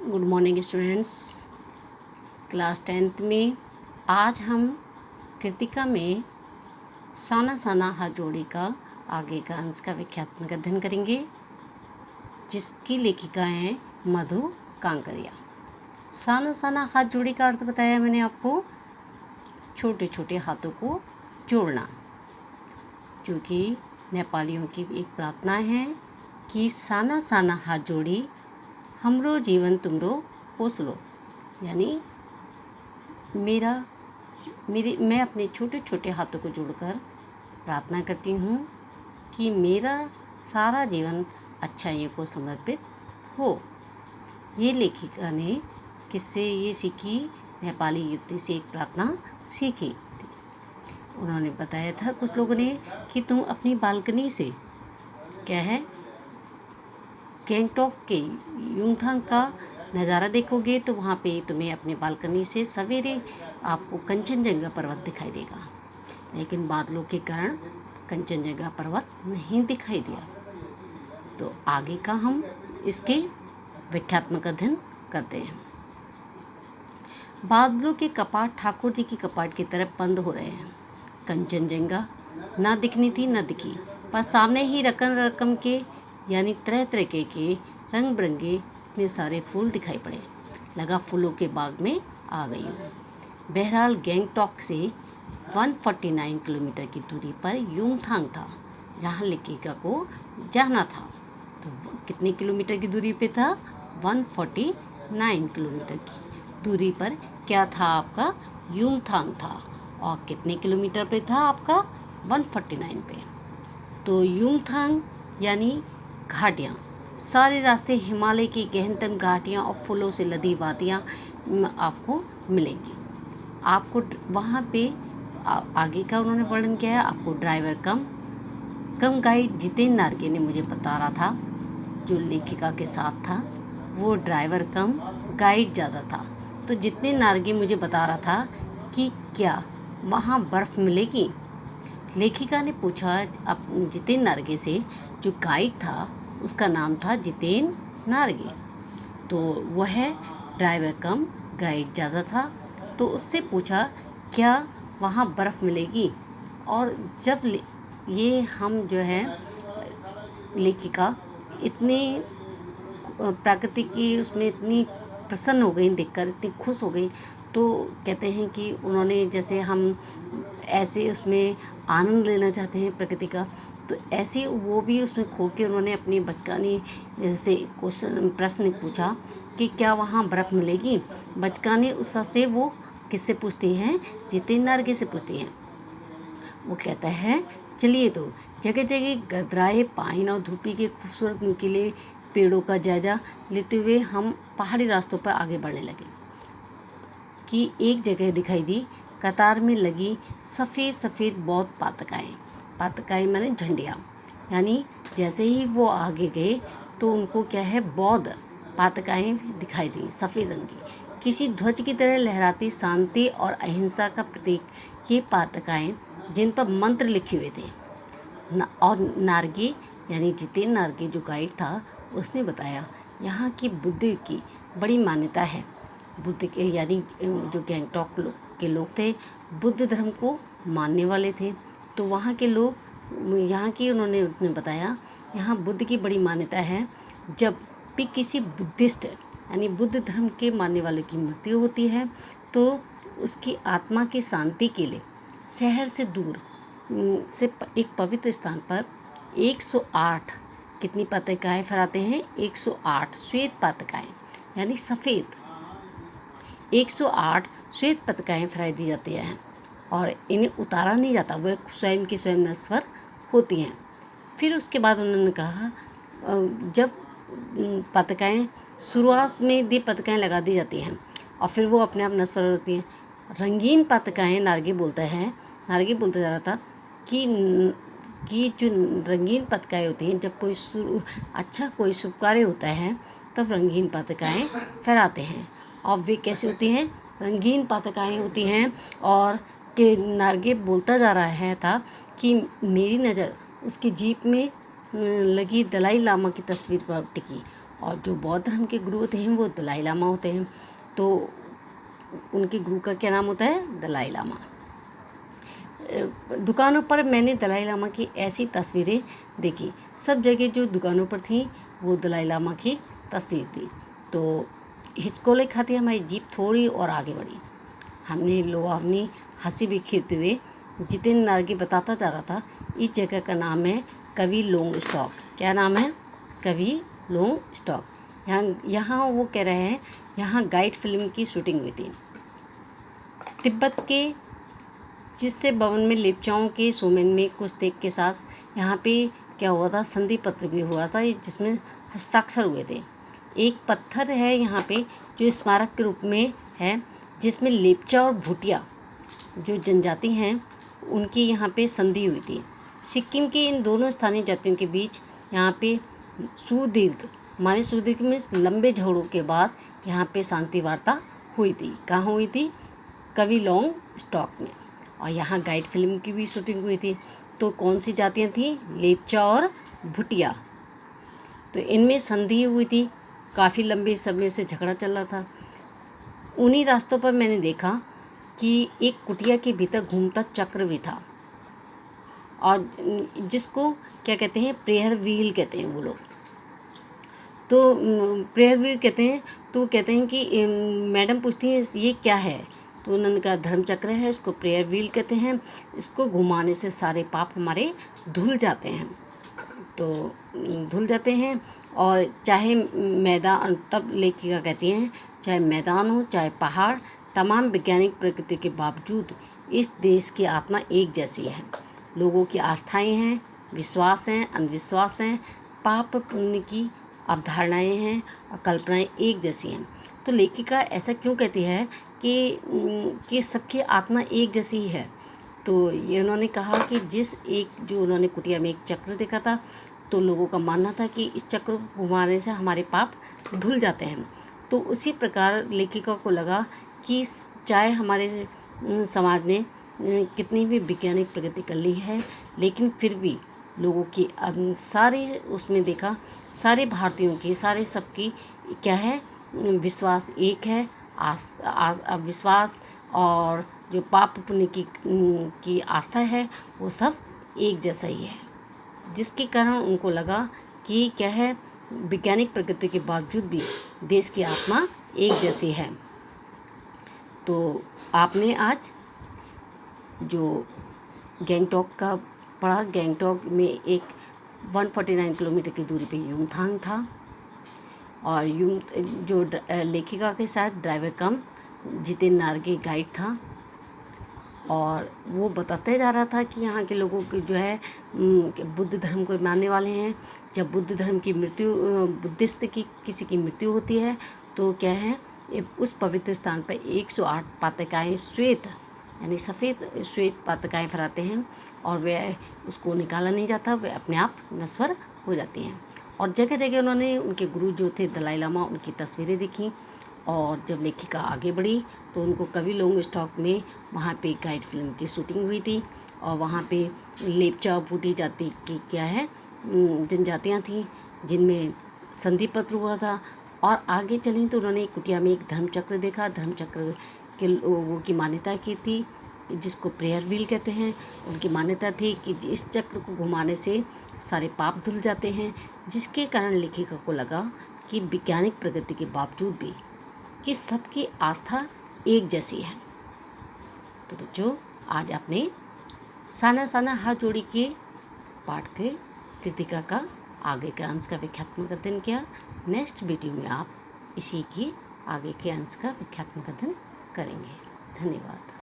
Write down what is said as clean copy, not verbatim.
Good morning students. Class 10th में आज हम कृतिका में साना साना हाथ जोड़ी का आगे का अंश का व्याख्यात्मक अध्ययन करेंगे, जिसकी लेखिका हैं मधु कांकरिया। साना साना हाथ जोड़ी का अर्थ बताया मैंने आपको, छोटे छोटे हाथों को जोड़ना, जो कि नेपालियों की एक प्रार्थना है कि साना साना हाथ जोड़ी हमरो जीवन तुमरो पोसलो, यानी मैं अपने छोटे छोटे हाथों को जोड़कर प्रार्थना करती हूँ कि मेरा सारा जीवन अच्छाइयों को समर्पित हो। ये लेखिका ने किससे ये सीखी? नेपाली युवती से एक प्रार्थना सीखी थी। उन्होंने बताया था कुछ लोगों ने कि तुम अपनी बालकनी से क्या है गैंगटॉक के युमथांग का नज़ारा देखोगे तो वहाँ पे तुम्हें अपने बालकनी से सवेरे आपको कंचनजंगा पर्वत दिखाई देगा, लेकिन बादलों के कारण कंचनजंगा पर्वत नहीं दिखाई दिया। तो आगे का हम इसके व्याख्यात्मक अध्ययन करते हैं। बादलों के कपाट ठाकुर जी की कपाट की तरफ बंद हो रहे हैं। कंचनजंगा ना दिखनी थी न दिखी, पर सामने ही रकम रकम के यानी तरह तरह के रंग बिरंगे इतने सारे फूल दिखाई पड़े। लगा फूलों के बाग में आ गई हूँ। बहरहाल गैंगटॉक से 149 किलोमीटर की दूरी पर युमथांग था, जहाँ लेखिका को जाना था। तो कितने किलोमीटर की दूरी पे था? 149 किलोमीटर की दूरी पर क्या था आपका? युमथांग था। और कितने किलोमीटर पे था आपका? 149 पे। तो युमथांग यानी घाटियाँ, सारे रास्ते हिमालय की गहनतम घाटियाँ और फूलों से लदी वादियाँ आपको मिलेंगी। आपको वहाँ पे आगे का उन्होंने वर्णन किया है। आपको ड्राइवर कम गाइड जितेंद्र नार्गे ने मुझे बता रहा था, जो लेखिका के साथ था, वो ड्राइवर कम गाइड ज़्यादा था। तो जितेंद्र नार्गे मुझे बता रहा था कि क्या वहाँ बर्फ़ मिलेगी। लेखिका ने पूछा जितेंद्र नार्गे से, जो गाइड था उसका नाम था जितेंद्र नार्गे, तो वह ड्राइवर कम गाइड ज़्यादा था। तो उससे पूछा क्या वहाँ बर्फ़ मिलेगी। और जब ये हम जो है लेखिका इतनी प्रकृति की उसमें इतनी प्रसन्न हो गई, देखकर इतनी खुश हो गई, तो कहते हैं कि उन्होंने जैसे हम ऐसे उसमें आनंद लेना चाहते हैं प्रकृति का, तो ऐसे वो भी उसमें खो के उन्होंने अपनी बचकानी से प्रश्न पूछा कि क्या वहाँ बर्फ़ मिलेगी। बचकानी उत्साह से वो किससे पूछती हैं? जितेंद्र नार्गे से पूछती हैं। वो कहता है चलिए तो जगह जगह गदराए पाइन और धूपी के खूबसूरत नुकीले पेड़ों का जायजा लेते हुए हम पहाड़ी रास्तों पर आगे बढ़ने लगे कि एक जगह दिखाई दी कतार में लगी सफ़ेद सफ़ेद बौद्ध पातकाएँ माने झंडियाँ। यानी जैसे ही वो आगे गए तो उनको क्या है, बौद्ध पातकाएँ दिखाई दी, सफ़ेद रंग की, किसी ध्वज की तरह लहराती, शांति और अहिंसा का प्रतीक ये पातकाएँ, जिन पर मंत्र लिखे हुए थे। और नार्गे यानी जितेंद्र नार्गे जो गाइड था, उसने बताया यहाँ की बुद्ध की बड़ी मान्यता है। बुद्ध के यानी जो गैंगटॉक के लोग थे, बुद्ध धर्म को मानने वाले थे। तो वहाँ के लोग उन्होंने बताया यहाँ बुद्ध की बड़ी मान्यता है। जब भी किसी बुद्धिस्ट यानी बुद्ध धर्म के मानने वाले की मृत्यु होती है, तो उसकी आत्मा की शांति के लिए शहर से दूर से एक पवित्र स्थान पर 108 कितनी पताकाएँ फहराते हैं? 108 श्वेत पताकाएँ, यानी सफ़ेद 108 श्वेत पताकाएँ फहराई दी जाती हैं और इन्हें उतारा नहीं जाता, वह स्वयं की स्वयं नश्वर होती हैं। फिर उसके बाद उन्होंने कहा जब पताकाएँ शुरुआत में दी पताकाएँ लगा दी जाती हैं और फिर वो अपने आप नश्वर होती हैं। रंगीन पताकाएँ नार्गे बोलता जा रहा था कि जो रंगीन पताकाएँ होती हैं, जब कोई शुभ कार्य होता है तब रंगीन पताकाएँ फहराते हैं। और वे कैसे होती हैं? रंगीन पताकाएँ होती हैं। और के नार्गे बोलता जा रहा था कि मेरी नज़र उसकी जीप में लगी दलाई लामा की तस्वीर पर टिकी और जो बौद्ध धर्म के गुरु होते हैं वो दलाई लामा होते हैं। तो उनके गुरु का क्या नाम होता है? दलाई लामा। दुकानों पर मैंने दलाई लामा की ऐसी तस्वीरें देखी, सब जगह जो दुकानों पर थी वो दलाई लामा की तस्वीर थी। तो हिचकोले खाती हमारी जीप थोड़ी और आगे बढ़ी। हमने लोहावनी हंसी बिखेरते हुए जितेंद्र नार्गे बताता जा रहा था, इस जगह का नाम है कवि लोंग स्टॉक। क्या नाम है? कवि लोंग स्टॉक। यहाँ वो कह रहे हैं यहाँ गाइड फिल्म की शूटिंग हुई थी। तिब्बत के जिससे भवन में लेप्चाओं के सोमेन में कुछ देख के साथ यहाँ पे क्या हुआ था? संधि पत्र भी हुआ था जिसमें हस्ताक्षर हुए थे। एक पत्थर है यहाँ पे जो स्मारक के रूप में है, जिसमें लेप्चा और भूटिया जो जनजाति हैं उनकी यहाँ पे संधि हुई थी। सिक्किम के इन दोनों स्थानीय जातियों के बीच यहाँ पे सुदीर्घ में लंबे झगड़ों के बाद यहाँ पे शांति वार्ता हुई थी। कहाँ हुई थी? कवि लोंग स्टॉक में। और यहाँ गाइड फिल्म की भी शूटिंग हुई थी। तो कौन सी जातियाँ थी? लेप्चा और भूटिया। तो इनमें संधि हुई थी, काफ़ी लंबे समय से झगड़ा चल रहा था। उन्हीं रास्तों पर मैंने देखा कि एक कुटिया के भीतर घूमता चक्र भी था, और जिसको क्या कहते हैं? प्रेयर व्हील कहते हैं वो लोग। तो प्रेयर व्हील कहते हैं। तो कहते हैं कि मैडम पूछती हैं ये क्या है? तो उन्होंने कहा धर्म चक्र है, इसको प्रेयर व्हील कहते हैं, इसको घुमाने से सारे पाप हमारे धुल जाते हैं। तो धुल जाते हैं, और चाहे मैदान, तब लेखिका कहती हैं, चाहे मैदान हो चाहे पहाड़, तमाम वैज्ञानिक प्रकृति के बावजूद इस देश की आत्मा एक जैसी है। लोगों की आस्थाएं हैं, विश्वास हैं, अंधविश्वास हैं, पाप पुण्य की अवधारणाएं हैं और कल्पनाएं एक जैसी हैं। तो लेखिका ऐसा क्यों कहती है कि सबकी आत्मा एक जैसी ही है? तो ये उन्होंने कहा कि जो उन्होंने कुटिया में एक चक्र देखा था, तो लोगों का मानना था कि इस चक्र को घुमाने से हमारे पाप धुल जाते हैं। तो उसी प्रकार लेखिका को लगा कि चाहे हमारे समाज ने कितनी भी वैज्ञानिक प्रगति कर ली है, लेकिन फिर भी लोगों की सारे उसमें देखा, सारे भारतीयों की, सारे सबकी क्या है? विश्वास एक है। विश्वास और जो पाप पुण्य की आस्था है वो सब एक जैसा ही है, जिसके कारण उनको लगा कि क्या है? वैज्ञानिक प्रगति के बावजूद भी देश की आत्मा एक जैसी है। तो आपने आज जो गैंगटॉक का पढ़ा, गैंगटॉक में एक 149 किलोमीटर की दूरी पे युमथांग था, और जो लेखिका के साथ ड्राइवर कम जितेंद्र नार्गे गाइड था, और वो बताते जा रहा था कि यहाँ के लोगों के जो है बुद्ध धर्म को मानने वाले हैं। जब बुद्ध धर्म की बुद्धिस्ट की किसी की मृत्यु होती है तो क्या है, उस पवित्र स्थान पर 108 पातकाएँ श्वेत यानी सफ़ेद श्वेत पातकाएँ फहराते हैं, और वह उसको निकाला नहीं जाता, वह अपने आप नश्वर हो जाती हैं। और जगह जगह उन्होंने उनके गुरु जो थे दलाई लामा, उनकी तस्वीरें देखी। और जब लेखिका आगे बढ़ी तो उनको कवि लोंग स्टॉक में वहाँ पे गाइड फिल्म की शूटिंग हुई थी, और वहाँ पे लेप्चा और भूटी जाति की क्या है जनजातियाँ थीं जिनमें संधि पत्र हुआ था। और आगे चली तो उन्होंने कुटिया में एक धर्मचक्र देखा। धर्मचक्र के लोगों की मान्यता की थी, जिसको प्रेयर व्हील कहते हैं। उनकी मान्यता थी कि इस चक्र को घुमाने से सारे पाप धुल जाते हैं, जिसके कारण लेखिका को लगा कि वैज्ञानिक प्रगति के बावजूद भी कि सबकी आस्था एक जैसी है। तो बच्चों, आज आपने साना साना हाथ जोड़ी के पाठ के कृतिका का आगे के अंश का व्याख्यात्मक अध्ययन किया। नेक्स्ट वीडियो में आप इसी की आगे के अंश का व्याख्यात्मक अध्ययन करेंगे। धन्यवाद।